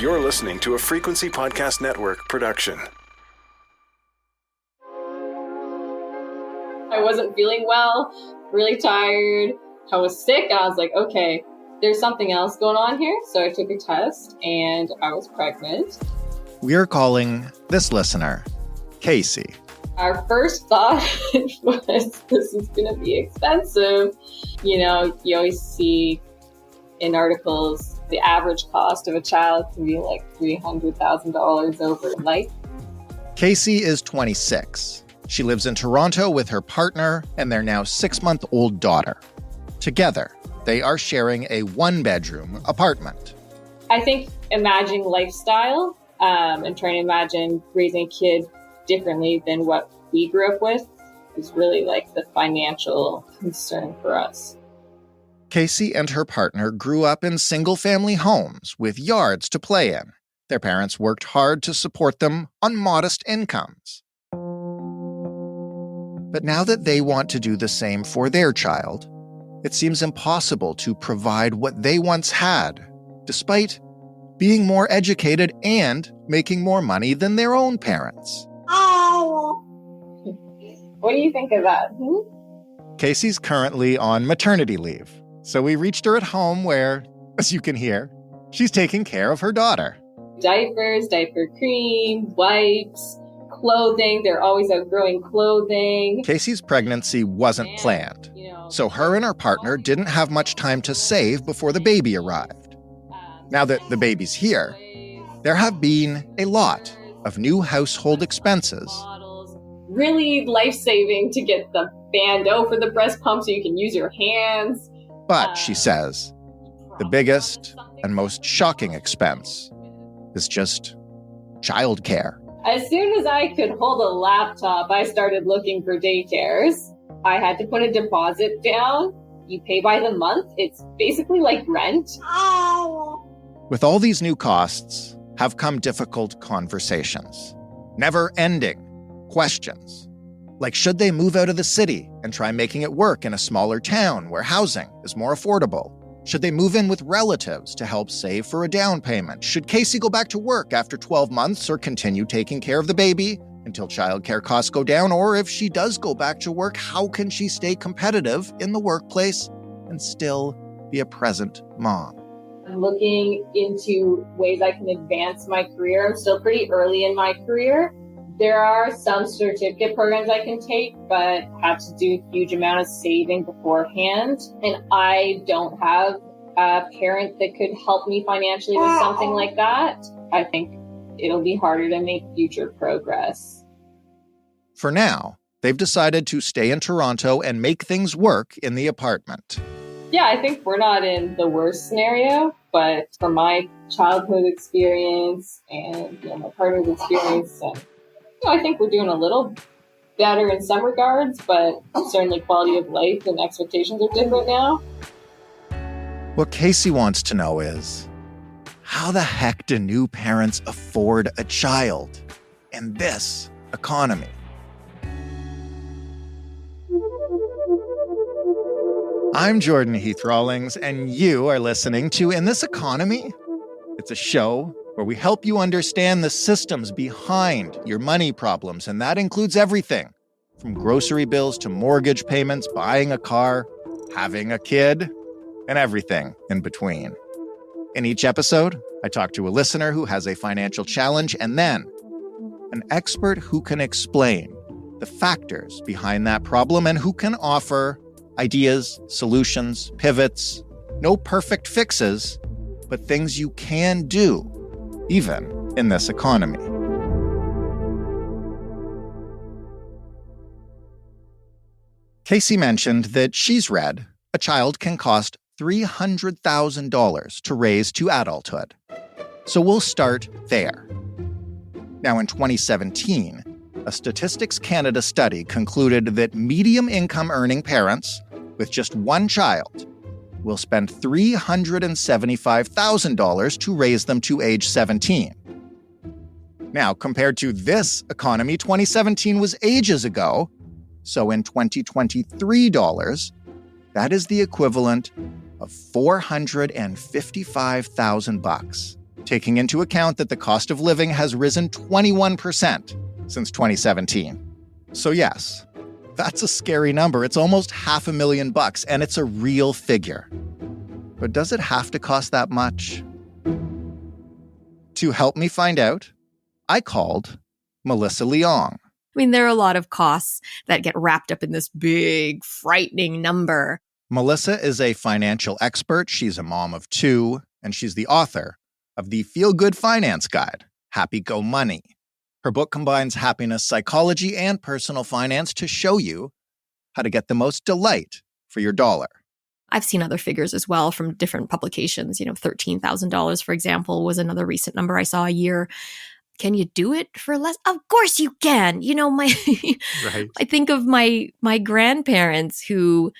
You're listening to a Frequency Podcast Network production. I wasn't feeling well, really tired. I was sick. I was like, okay, there's something else going on here. So I took a test and I was pregnant. We're calling this listener Kacey. Our first thought was, this is going to be expensive. You know, you always see in articles, the average cost of a child can be like $300,000 overnight. Kacey is 26. She lives in Toronto with her partner and their now 6-month-old daughter. Together, they are sharing a 1-bedroom apartment. I think imagining lifestyle and trying to imagine raising a kid differently than what we grew up with is really like the financial concern for us. Kacey and her partner grew up in single-family homes with yards to play in. Their parents worked hard to support them on modest incomes. But now that they want to do the same for their child, it seems impossible to provide what they once had, despite being more educated and making more money than their own parents. What do you think of that? Kacey's currently on maternity leave, so we reached her at home where, as you can hear, she's taking care of her daughter. Diapers, diaper cream, wipes, clothing. They're always outgrowing clothing. Kacey's pregnancy wasn't planned, so her and her partner didn't have much time to save before the baby arrived. Now that the baby's here, there have been a lot of new household expenses. Really life-saving to get the bando for the breast pump so you can use your hands. But, she says, the biggest and most shocking expense is just childcare. As soon as I could hold a laptop, I started looking for daycares. I had to put a deposit down. You pay by the month. It's basically like rent. With all these new costs have come difficult conversations. Never-ending questions. Like, should they move out of the city and try making it work in a smaller town where housing is more affordable? Should they move in with relatives to help save for a down payment? Should Kacey go back to work after 12 months or continue taking care of the baby until childcare costs go down? Or if she does go back to work, how can she stay competitive in the workplace and still be a present mom? I'm looking into ways I can advance my career. I'm still pretty early in my career. There are some certificate programs I can take, but have to do a huge amount of saving beforehand. And I don't have a parent that could help me financially with something like that. I think it'll be harder to make future progress. For now, they've decided to stay in Toronto and make things work in the apartment. Yeah, I think we're not in the worst scenario, but from my childhood experience and my partner's experience, I think we're doing a little better in some regards, but certainly quality of life and expectations are different now. What Kacey wants to know is, how the heck do new parents afford a child in this economy? I'm Jordan Heath Rawlings, and you are listening to In This Economy. It's a show where we help you understand the systems behind your money problems, and that includes everything from grocery bills to mortgage payments, buying a car, having a kid, and everything in between. In each episode, I talk to a listener who has a financial challenge and then an expert who can explain the factors behind that problem and who can offer ideas, solutions, pivots, no perfect fixes, but things you can do even in this economy. Kacey mentioned that she's read a child can cost $300,000 to raise to adulthood. So we'll start there. Now, in 2017, a Statistics Canada study concluded that medium-income earning parents with just one child will spend $375,000 to raise them to age 17. Now, compared to this economy, 2017 was ages ago, so in 2023 dollars, that is the equivalent of $455,000. taking into account that the cost of living has risen 21% since 2017. So yes, that's a scary number. It's almost $500,000, and it's a real figure. But does it have to cost that much? To help me find out, I called Melissa Leong. I mean, there are a lot of costs that get wrapped up in this big, frightening number. Melissa is a financial expert. She's a mom of 2, and she's the author of the feel-good finance guide, Happy Go Money. Her book combines happiness psychology and personal finance to show you how to get the most delight for your dollar. I've seen other figures as well from different publications. $13,000, for example, was another recent number I saw a year. Can you do it for less? Of course you can. Right. I think of my grandparents who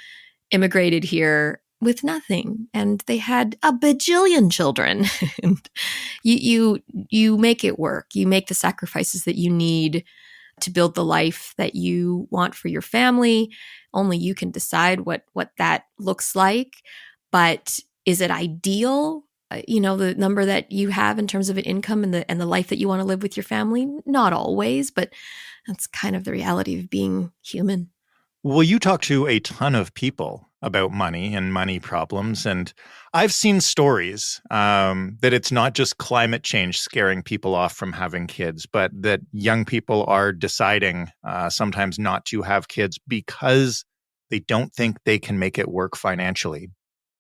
immigrated here with nothing, and they had a bajillion children. And you make it work. You make the sacrifices that you need to build the life that you want for your family. Only you can decide what that looks like. But is it ideal? The number that you have in terms of an income and the life that you want to live with your family? Not always, but that's kind of the reality of being human. Well, you talk to a ton of people about money and money problems, and I've seen stories that it's not just climate change scaring people off from having kids, but that young people are deciding sometimes not to have kids because they don't think they can make it work financially.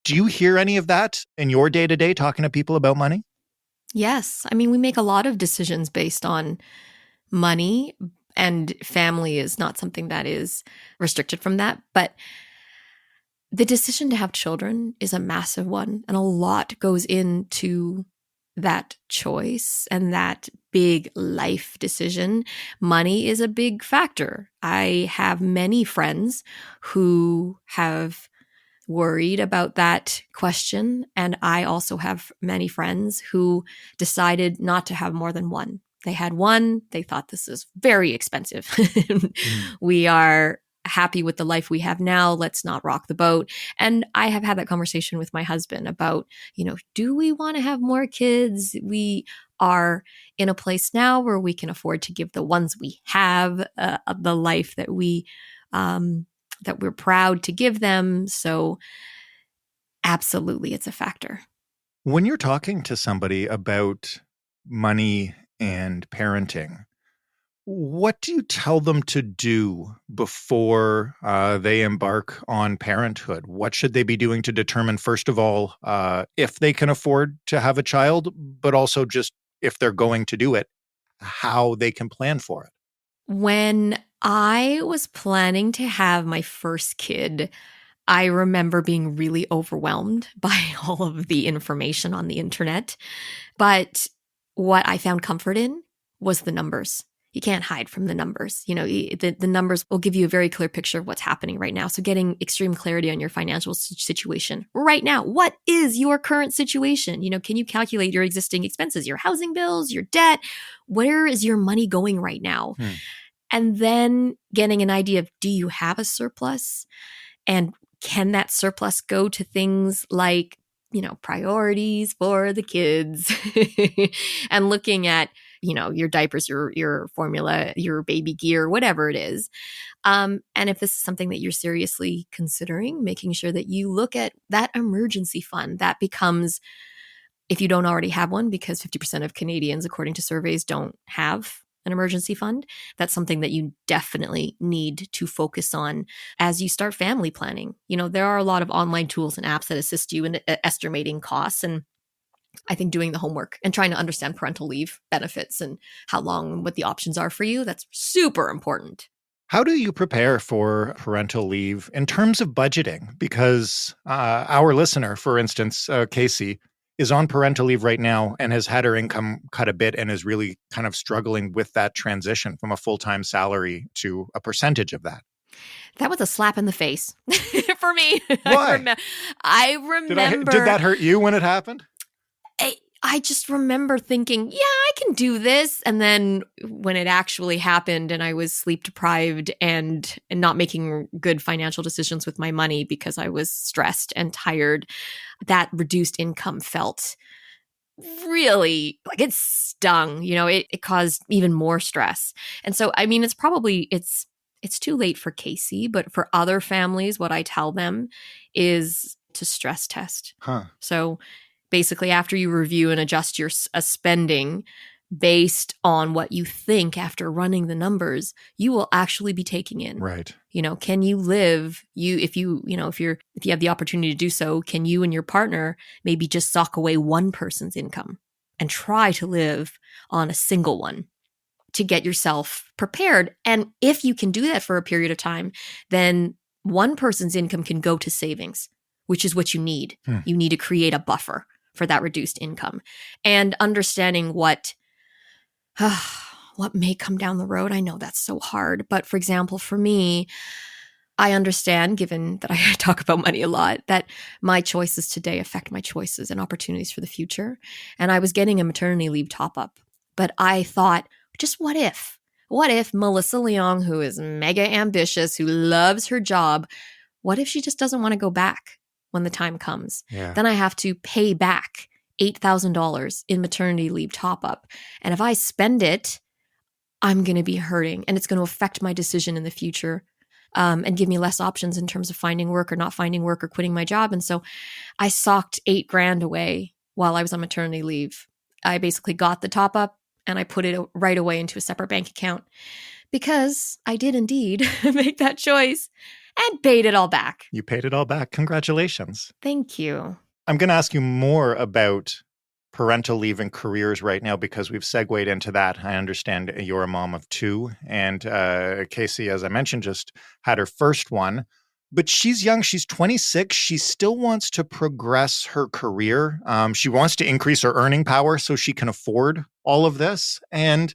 Do you hear any of that in your day-to-day talking to people about money? Yes. I mean, we make a lot of decisions based on money, and family is not something that is restricted from that. But the decision to have children is a massive one, and a lot goes into that choice and that big life decision. Money is a big factor. I have many friends who have worried about that question, and I also have many friends who decided not to have more than one. They had one, they thought this is very expensive. We are happy with the life we have now. Let's not rock the boat. And I have had that conversation with my husband about, do we want to have more kids? We are in a place now where we can afford to give the ones we have the life that we're proud to give them. So absolutely, it's a factor. When you're talking to somebody about money and parenting, what do you tell them to do before they embark on parenthood? What should they be doing to determine, first of all, if they can afford to have a child, but also just if they're going to do it, how they can plan for it? When I was planning to have my first kid, I remember being really overwhelmed by all of the information on the internet. But what I found comfort in was the numbers. You can't hide from the numbers. The numbers will give you a very clear picture of what's happening right now. So getting extreme clarity on your financial situation right now. What is your current situation? Can you calculate your existing expenses, your housing bills, your debt? Where is your money going right now? And then getting an idea of, do you have a surplus? And can that surplus go to things like, priorities for the kids and looking at, your diapers, your formula, your baby gear, whatever it is. And if this is something that you're seriously considering, making sure that you look at that emergency fund that becomes, if you don't already have one, because 50% of Canadians, according to surveys, don't have an emergency fund. That's something that you definitely need to focus on as you start family planning. There are a lot of online tools and apps that assist you in estimating costs. And I think doing the homework and trying to understand parental leave benefits and how long, what the options are for you, that's super important. How do you prepare for parental leave in terms of budgeting? Because our listener, for instance, Kacey, is on parental leave right now and has had her income cut a bit and is really kind of struggling with that transition from a full-time salary to a percentage of that. That was a slap in the face for me. Why? I remember. Did that hurt you when it happened? I just remember thinking, yeah, I can do this. And then when it actually happened and I was sleep deprived and not making good financial decisions with my money because I was stressed and tired, that reduced income felt really, like, it stung, it caused even more stress. And so, I mean, it's too late for Kacey, but for other families, what I tell them is to stress test. Huh. So basically, after you review and adjust your spending based on what you think after running the numbers, you will actually be taking in. Right. Can you live, if you have the opportunity to do so, can you and your partner maybe just sock away one person's income and try to live on a single one to get yourself prepared? And if you can do that for a period of time, then one person's income can go to savings, which is what you need. You need to create a buffer for that reduced income. And understanding what may come down the road. I know that's so hard. But for example, for me, I understand, given that I talk about money a lot, that my choices today affect my choices and opportunities for the future. And I was getting a maternity leave top up. But I thought, just what if? What if Melissa Leong, who is mega ambitious, who loves her job, what if she just doesn't want to go back when the time comes? Yeah. Then I have to pay back $8,000 in maternity leave top up. And if I spend it, I'm going to be hurting, and it's going to affect my decision in the future, and give me less options in terms of finding work or not finding work or quitting my job. And so I socked $8,000 away while I was on maternity leave. I basically got the top up and I put it right away into a separate bank account, because I did indeed make that choice and paid it all back. You paid it all back. Congratulations. Thank you. I'm going to ask you more about parental leave and careers right now, because we've segued into that. I understand you're a mom of two, and Kacey, as I mentioned, just had her first one. But she's young. She's 26. She still wants to progress her career. She wants to increase her earning power so she can afford all of this. And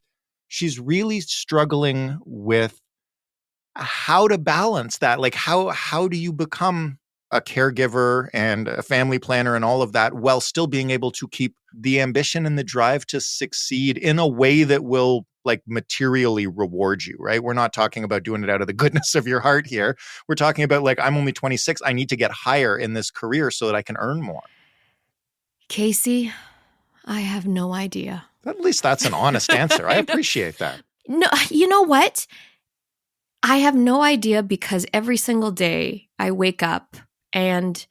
she's really struggling with how to balance that. Like, how do you become a caregiver and a family planner and all of that while still being able to keep the ambition and the drive to succeed in a way that will, like, materially reward you, right? We're not talking about doing it out of the goodness of your heart here. We're talking about, like, I'm only 26. I need to get higher in this career so that I can earn more. Kacey, I have no idea. At least that's an honest answer. I appreciate that. No, you know what? I have no idea, because every single day I wake up and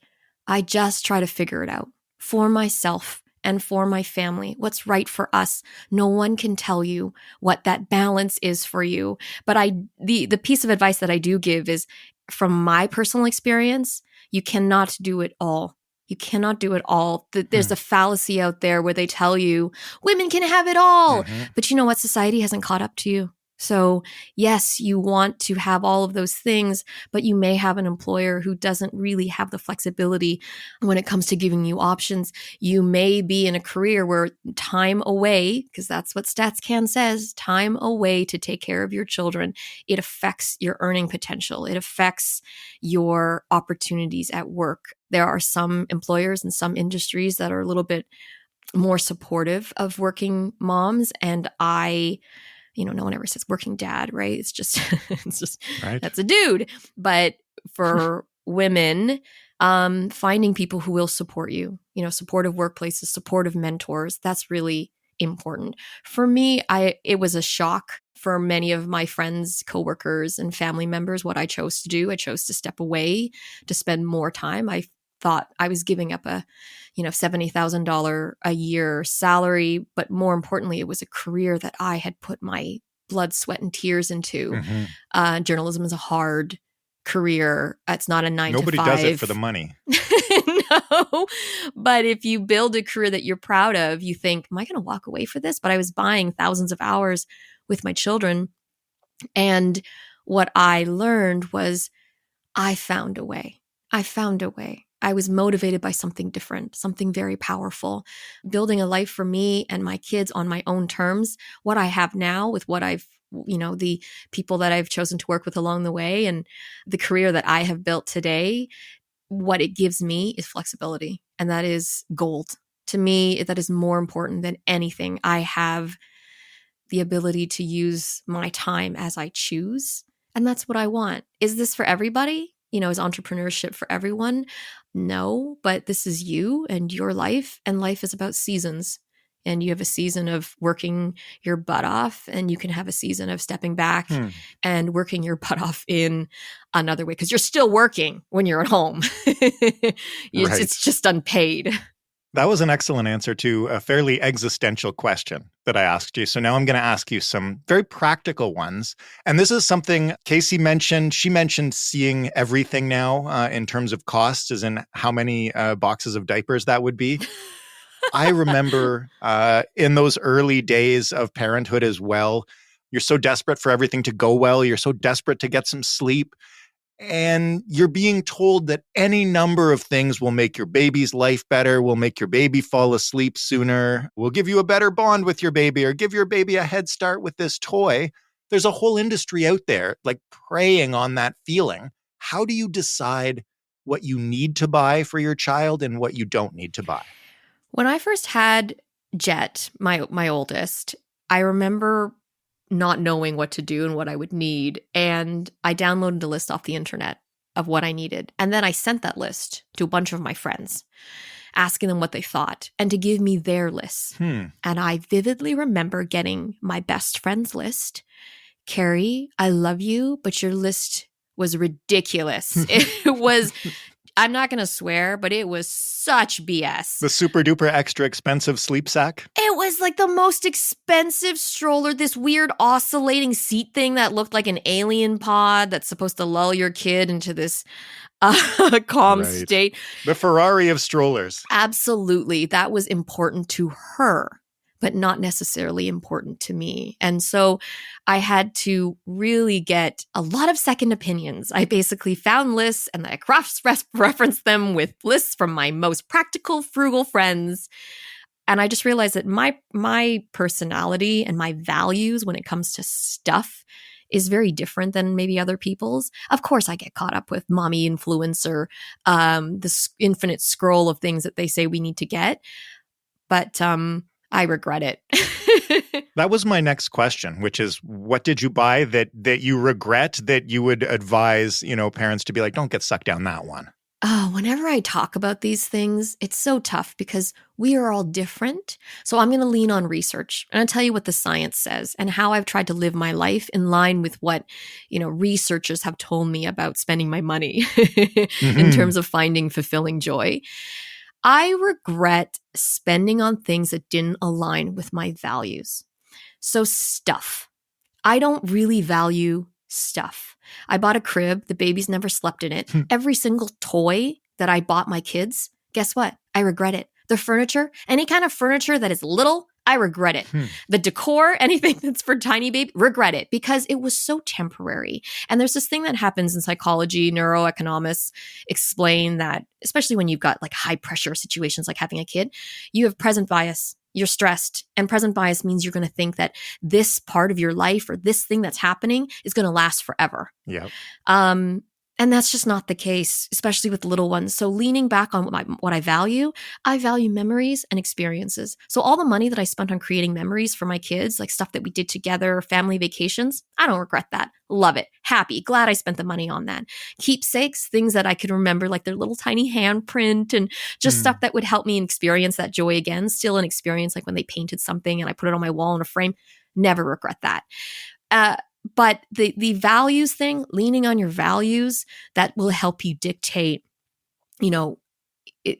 I just try to figure it out for myself and for my family, what's right for us. No one can tell you what that balance is for you. But the piece of advice that I do give is, from my personal experience, you cannot do it all. You cannot do it all. There's a fallacy out there where they tell you women can have it all. But you know what? Society hasn't caught up to you. So yes, you want to have all of those things, but you may have an employer who doesn't really have the flexibility when it comes to giving you options. You may be in a career where time away, because that's what StatsCan says, time away to take care of your children, it affects your earning potential. It affects your opportunities at work. There are some employers and some industries that are a little bit more supportive of working moms, and no one ever says working dad, right? It's just right. That's a dude. But for women, finding people who will support you, supportive workplaces, supportive mentors, that's really important. For me, it was a shock for many of my friends, coworkers, and family members what I chose to do. I chose to step away to spend more time. I thought I was giving up a $70,000 a year salary, but more importantly, it was a career that I had put my blood, sweat, and tears into. Journalism is a hard career. It's not a 9 to 5. Nobody does it for the money. No, but if you build a career that you're proud of, you think, am I going to walk away for this? But I was buying thousands of hours with my children. And what I learned was I found a way. I was motivated by something different, something very powerful, building a life for me and my kids on my own terms. What I have now with what I've, the people that I've chosen to work with along the way, and the career that I have built today, what it gives me is flexibility. And that is gold. To me, that is more important than anything. I have the ability to use my time as I choose. And that's what I want. Is this for everybody? is entrepreneurship for everyone? No, but this is you and your life, and life is about seasons. And you have a season of working your butt off, and you can have a season of stepping back and working your butt off in another way, because you're still working when you're at home. It's just unpaid. That was an excellent answer to a fairly existential question that I asked you. So now I'm going to ask you some very practical ones. And this is something Kacey mentioned. She mentioned seeing everything now in terms of costs, as in how many boxes of diapers that would be. I remember in those early days of parenthood as well, you're so desperate for everything to go well. You're so desperate to get some sleep. And you're being told that any number of things will make your baby's life better, will make your baby fall asleep sooner, will give you a better bond with your baby, or give your baby a head start with this toy. There's a whole industry out there like preying on that feeling. How do you decide what you need to buy for your child and what you don't need to buy? When I first had Jet, my oldest, I remember not knowing what to do and what I would need. And I downloaded a list off the internet of what I needed. And then I sent that list to a bunch of my friends, asking them what they thought and to give me their lists. And I vividly remember getting my best friend's list. Carrie, I love you, but your list was ridiculous. It was... I'm not going to swear, but it was such BS. The super duper extra expensive sleep sack? It was like the most expensive stroller, this weird oscillating seat thing that looked like an alien pod that's supposed to lull your kid into this calm state. The Ferrari of strollers. Absolutely. That was important to her, but not necessarily important to me. And so I had to really get a lot of second opinions. I basically found lists and I cross-referenced them with lists from my most practical, frugal friends. And I just realized that my personality and my values when it comes to stuff is very different than maybe other people's. Of course, I get caught up with mommy influencer, this infinite scroll of things that they say we need to get. But I regret it. That was my next question, which is, what did you buy that you regret, that you would advise, parents to be like, don't get sucked down that one? Oh, whenever I talk about these things, it's so tough because we are all different. So I'm going to lean on research and I'll tell you what the science says and how I've tried to live my life in line with what, researchers have told me about spending my money in terms of finding fulfilling joy. I regret spending on things that didn't align with my values. So stuff. I don't really value stuff. I bought a crib. The baby's never slept in it. Every single toy that I bought my kids, guess what? I regret it. The furniture, any kind of furniture that is little, I regret it. The decor, anything that's for tiny baby, regret it because it was so temporary. And there's this thing that happens in psychology, neuroeconomists explain that, especially when you've got like high pressure situations like having a kid, you have present bias. You're stressed. And present bias means you're going to think that this part of your life or this thing that's happening is going to last forever. Yeah. And that's just not the case, especially with little ones. So leaning back on what I value memories and experiences. So all the money that I spent on creating memories for my kids, like stuff that we did together, family vacations, I don't regret that. Love it. Happy. Glad I spent the money on that. Keepsakes, things that I could remember, like their little tiny handprint and just stuff that would help me experience that joy again. Still an experience like when they painted something and I put it on my wall in a frame. Never regret that. But the values thing, leaning on your values, that will help you dictate,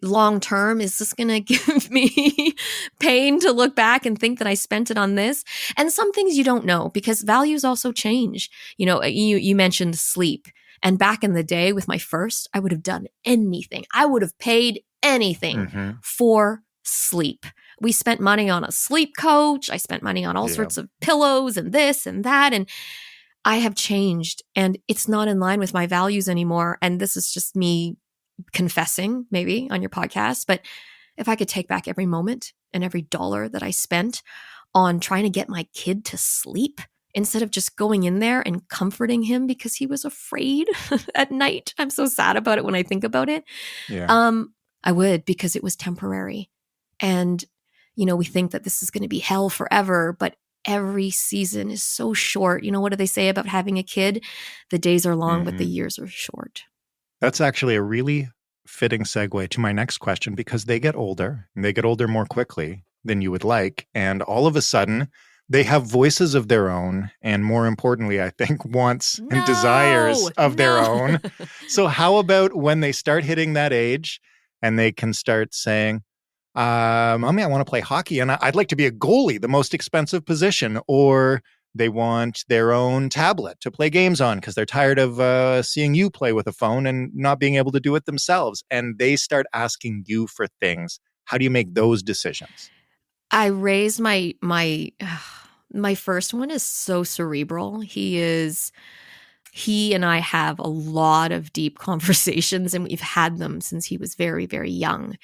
long term, is this going to give me pain to look back and think that I spent it on this? And some things you don't know because values also change. You mentioned sleep. And back in the day with my first, I would have done anything. I would have paid anything for sleep. We spent money on a sleep coach. I spent money on all sorts of pillows and this and that. And I have changed and it's not in line with my values anymore. And this is just me confessing maybe on your podcast. But if I could take back every moment and every dollar that I spent on trying to get my kid to sleep instead of just going in there and comforting him because he was afraid at night. I'm so sad about it when I think about it. Yeah. I would, because it was temporary. And we think that this is going to be hell forever, but every season is so short. What do they say about having a kid? The days are long, but the years are short. That's actually a really fitting segue to my next question, because they get older and they get older more quickly than you would like. And all of a sudden, they have voices of their own. And more importantly, I think wants and desires of their own. So how about when they start hitting that age and they can start saying, Mommy, I want to play hockey and I'd like to be a goalie, the most expensive position. Or they want their own tablet to play games on because they're tired of seeing you play with a phone and not being able to do it themselves. And they start asking you for things. How do you make those decisions? I raised my first one is so cerebral. He and I have a lot of deep conversations, and we've had them since he was very, very young.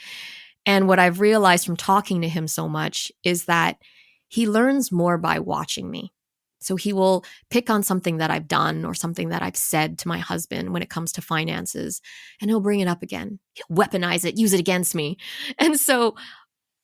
And what I've realized from talking to him so much is that he learns more by watching me. So he will pick on something that I've done or something that I've said to my husband when it comes to finances, and he'll bring it up again. He'll weaponize it, use it against me. And so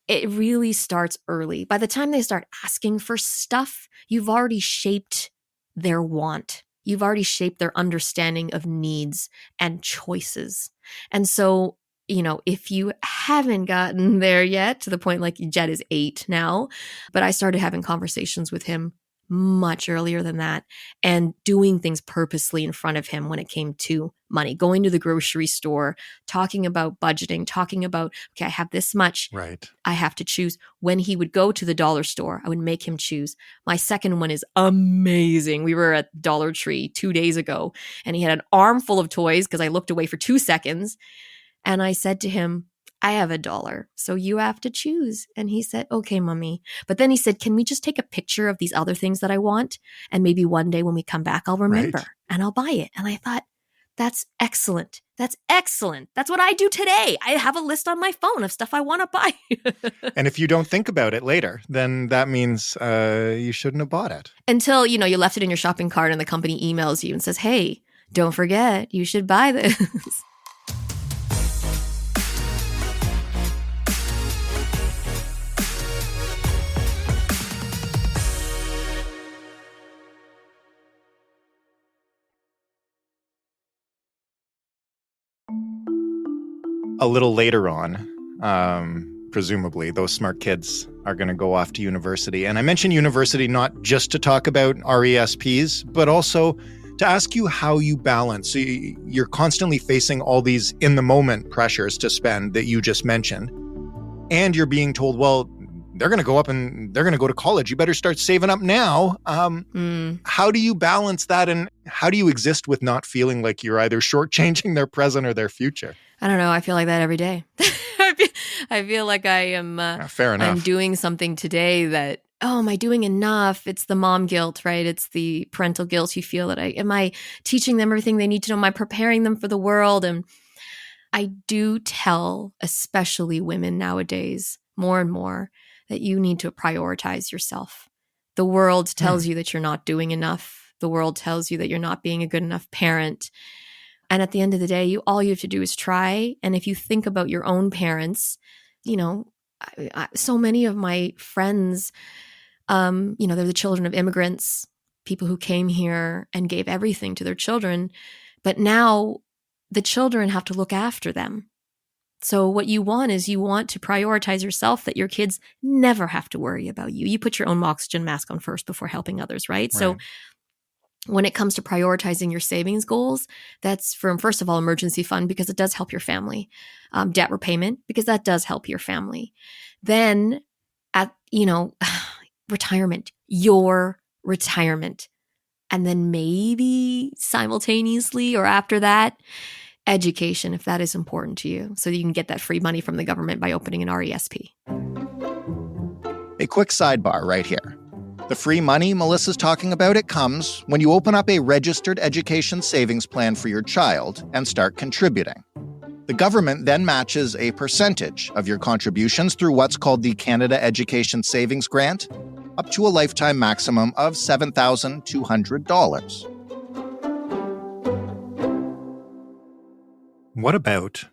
it really starts early. By the time they start asking for stuff, you've already shaped their want. You've already shaped their understanding of needs and choices. And so, if you haven't gotten there yet, to the point like Jed is 8 now, but I started having conversations with him much earlier than that and doing things purposely in front of him when it came to money, going to the grocery store, talking about budgeting, talking about, okay, I have this much. Right. I have to choose. When he would go to the dollar store, I would make him choose. My second one is amazing. We were at Dollar Tree 2 days ago and he had an armful of toys because I looked away for 2 seconds. And I said to him, I have $1, so you have to choose. And he said, okay, mommy. But then he said, can we just take a picture of these other things that I want? And maybe one day when we come back, I'll remember and I'll buy it. And I thought, that's excellent. That's excellent. That's what I do today. I have a list on my phone of stuff I want to buy. And if you don't think about it later, then that means you shouldn't have bought it. Until, you left it in your shopping cart and the company emails you and says, hey, don't forget, you should buy this. A little later on, presumably, those smart kids are going to go off to university. And I mention university not just to talk about RESPs, but also to ask you how you balance. So you're constantly facing all these in-the-moment pressures to spend that you just mentioned. And you're being told, well, they're going to go up and they're going to go to college. You better start saving up now. How do you balance that? And how do you exist with not feeling like you're either shortchanging their present or their future? I don't know. I feel like that every day. I feel like I am fair enough. I'm doing something today that, am I doing enough? It's the mom guilt, right? It's the parental guilt. You feel that am I teaching them everything they need to know? Am I preparing them for the world? And I do tell, especially women nowadays, more and more, that you need to prioritize yourself. The world tells you that you're not doing enough. The world tells you that you're not being a good enough parent. And at the end of the day, all you have to do is try. And if you think about your own parents, so many of my friends, they're the children of immigrants, people who came here and gave everything to their children. But now the children have to look after them. So what you want to prioritize yourself, that your kids never have to worry about you. You put your own oxygen mask on first before helping others, right? So when it comes to prioritizing your savings goals, that's from, first of all, emergency fund, because it does help your family. Debt repayment, because that does help your family. Then retirement, your retirement. And then maybe simultaneously or after that, education, if that is important to you, so that you can get that free money from the government by opening an RESP. A quick sidebar right here. The free money Melissa's talking about, it comes when you open up a registered education savings plan for your child and start contributing. The government then matches a percentage of your contributions through what's called the Canada Education Savings Grant, up to a lifetime maximum of $7,200. What about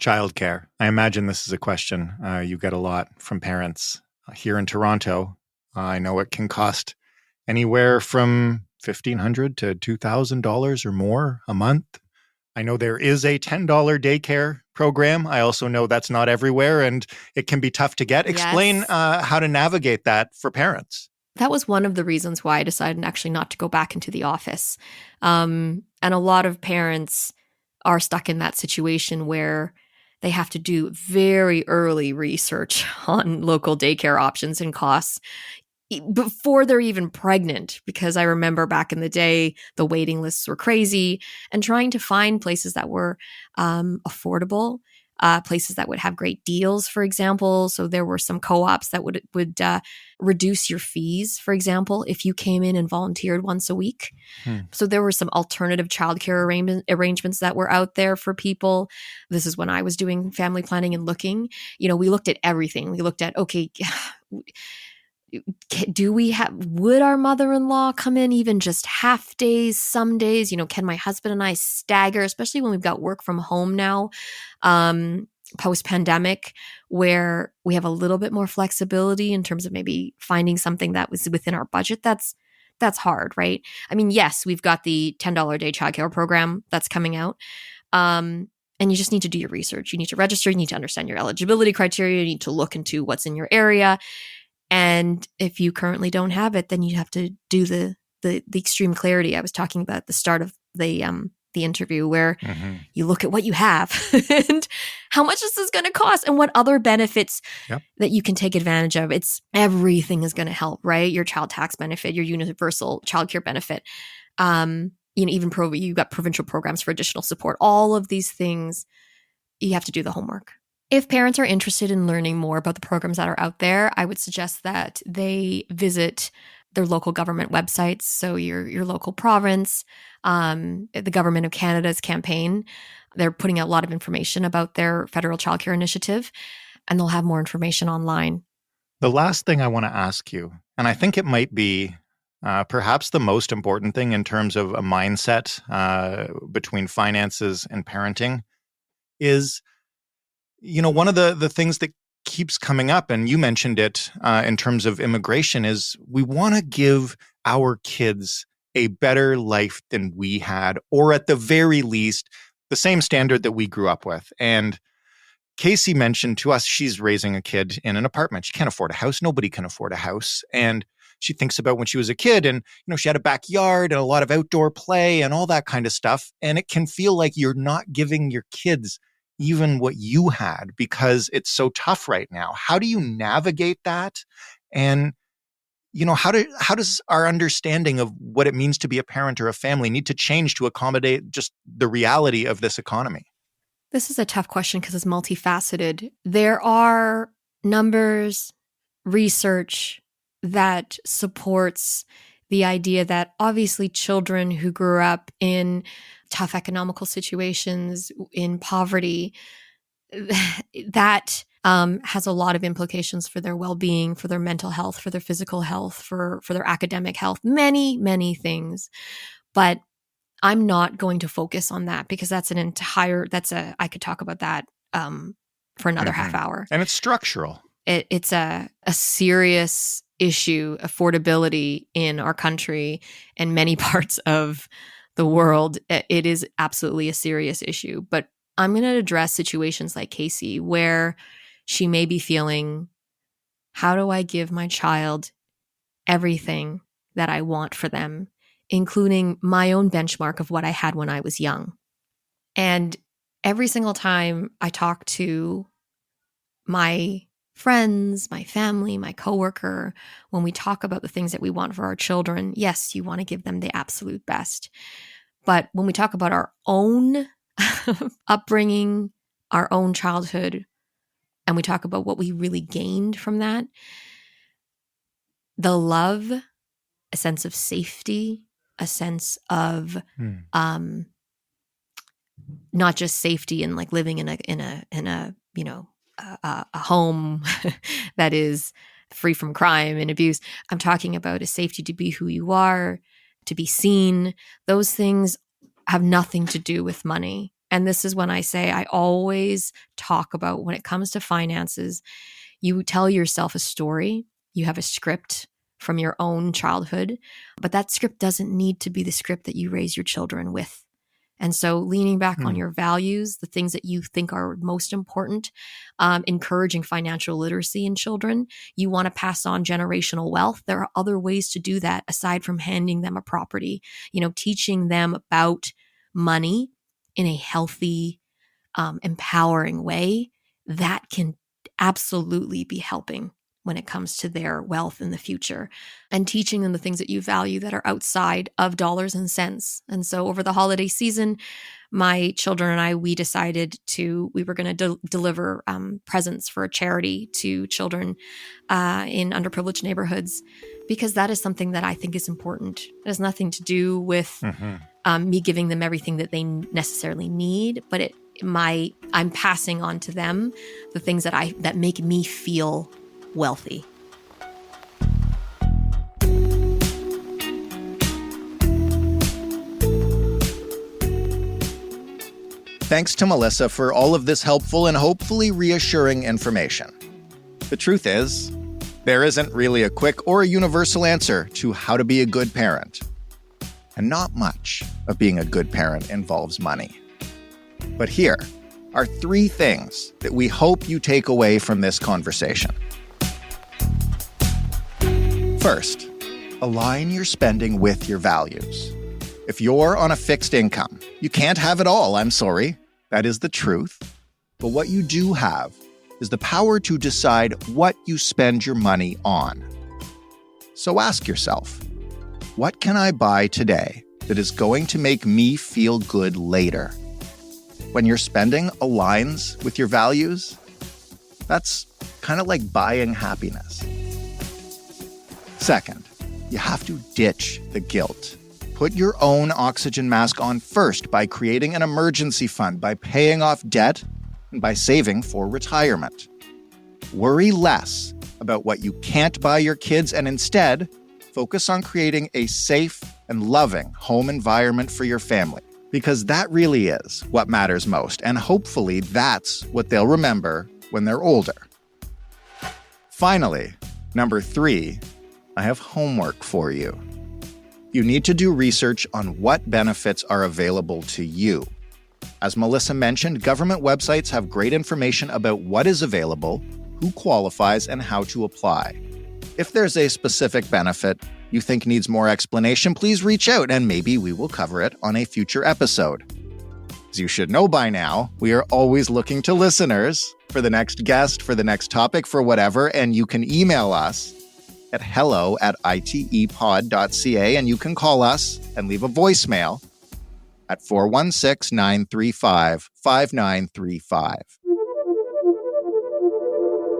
childcare? I imagine this is a question you get a lot from parents. Here in Toronto, I know it can cost anywhere from $1,500 to $2,000 or more a month I know there is a $10 daycare program. I also know that's not everywhere and it can be tough to get. Explain Yes. how to navigate that for parents. That was one of the reasons why I decided actually not to go back into the office. And a lot of parents are stuck in that situation where they have to do very early research on local daycare options and costs before they're even pregnant, because I remember back in the day, the waiting lists were crazy, and trying to find places that were affordable, places that would have great deals, for example. So there were some co-ops that would reduce your fees, for example, if you came in and volunteered once a week. So there were some alternative childcare arrangements that were out there for people. This is when I was doing family planning and looking. We looked at everything. We looked at, okay, would our mother-in-law come in even just half days, some days? Can my husband and I stagger, especially when we've got work from home now, post-pandemic, where we have a little bit more flexibility in terms of maybe finding something that was within our budget. That's hard, right? I mean, yes, we've got the $10 a day childcare program that's coming out. And you just need to do your research. You need to register. You need to understand your eligibility criteria. You need to look into what's in your area. And if you currently don't have it, then you have to do the extreme clarity I was talking about at the start of the interview, where you look at what you have and how much this is going to cost and what other benefits that you can take advantage of. Everything is going to help, right? Your child tax benefit, your universal childcare benefit, even you've got provincial programs for additional support. All of these things, you have to do the homework. If parents are interested in learning more about the programs that are out there, I would suggest that they visit their local government websites. So your local province, the Government of Canada's campaign, they're putting out a lot of information about their federal childcare initiative, and they'll have more information online. The last thing I want to ask you, and I think it might be perhaps the most important thing in terms of a mindset between finances and parenting, is one of the things that keeps coming up, and you mentioned it in terms of immigration, is we want to give our kids a better life than we had, or at the very least, the same standard that we grew up with. And Kacey mentioned to us she's raising a kid in an apartment. She can't afford a house. Nobody can afford a house. And she thinks about when she was a kid and, she had a backyard and a lot of outdoor play and all that kind of stuff. And it can feel like you're not giving your kids even what you had because it's so tough right now. How do you navigate that? And, how does our understanding of what it means to be a parent or a family need to change to accommodate just the reality of this economy? This is a tough question because it's multifaceted. There are numbers, research that supports the idea that obviously children who grew up in tough economical situations, in poverty, that has a lot of implications for their well-being, for their mental health, for their physical health, for their academic health, many, many things. But I'm not going to focus on that because I could talk about that for another half hour. And it's structural. It's a serious issue, affordability in our country and many parts of the world. It is absolutely a serious issue. But I'm going to address situations like Kacey, where she may be feeling, how do I give my child everything that I want for them, including my own benchmark of what I had when I was young? And every single time I talk to my friends, my family, my coworker, when we talk about the things that we want for our children, yes, you want to give them the absolute best. But when we talk about our own upbringing, our own childhood, and we talk about what we really gained from that, the love, a sense of safety, a sense of not just safety in like living in a home that is free from crime and abuse. I'm talking about a safety to be who you are, to be seen. Those things have nothing to do with money. And this is when I say I always talk about, when it comes to finances, you tell yourself a story. You have a script from your own childhood, but that script doesn't need to be the script that you raise your children with. And so leaning back on your values, the things that you think are most important, encouraging financial literacy in children. You want to pass on generational wealth. There are other ways to do that aside from handing them a property, teaching them about money in a healthy, empowering way that can absolutely be helping when it comes to their wealth in the future, and teaching them the things that you value that are outside of dollars and cents. And so over the holiday season, my children and I, we decided we were going to deliver presents for a charity to children in underprivileged neighborhoods, because that is something that I think is important. It has nothing to do with me giving them everything that they necessarily need, but I'm passing on to them the things that make me feel wealthy. Thanks to Melissa for all of this helpful and hopefully reassuring information. The truth is, there isn't really a quick or a universal answer to how to be a good parent. And not much of being a good parent involves money. But here are 3 things that we hope you take away from this conversation. First, align your spending with your values. If you're on a fixed income, you can't have it all, I'm sorry. That is the truth. But what you do have is the power to decide what you spend your money on. So ask yourself, what can I buy today that is going to make me feel good later? When your spending aligns with your values, that's kind of like buying happiness. Second, you have to ditch the guilt. Put your own oxygen mask on first by creating an emergency fund, by paying off debt, and by saving for retirement. Worry less about what you can't buy your kids and instead focus on creating a safe and loving home environment for your family, because that really is what matters most, and hopefully that's what they'll remember when they're older. Finally, number 3, I have homework for you. You need to do research on what benefits are available to you. As Melissa mentioned, government websites have great information about what is available, who qualifies, and how to apply. If there's a specific benefit you think needs more explanation, please reach out and maybe we will cover it on a future episode. As you should know by now, we are always looking to listeners for the next guest, for the next topic, for whatever, and you can email us at hello@itepod.ca, and you can call us and leave a voicemail at 416-935-5935.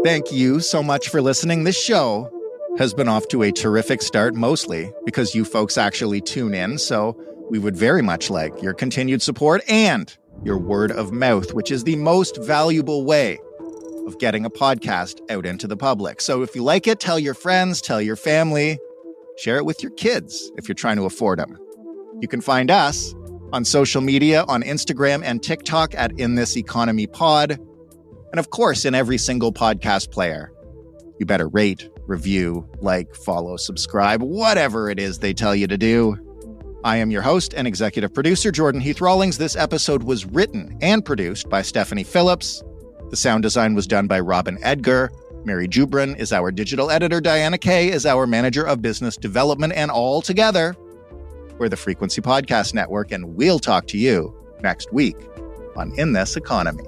Thank you so much for listening. This show has been off to a terrific start, mostly because you folks actually tune in, so we would very much like your continued support and your word of mouth, which is the most valuable way of getting a podcast out into the public. So if you like it, tell your friends, tell your family, share it with your kids if you're trying to afford them. You can find us on social media, on Instagram and TikTok at In This Economy Pod. And of course, in every single podcast player. You better rate, review, like, follow, subscribe, whatever it is they tell you to do. I am your host and executive producer, Jordan Heath Rawlings. This episode was written and produced by Stephanie Phillips. The sound design was done by Robin Edgar. Mary Jubrin is our digital editor. Diana Kay is our manager of business development. And all together, we're the Frequency Podcast Network, and we'll talk to you next week on In This Economy.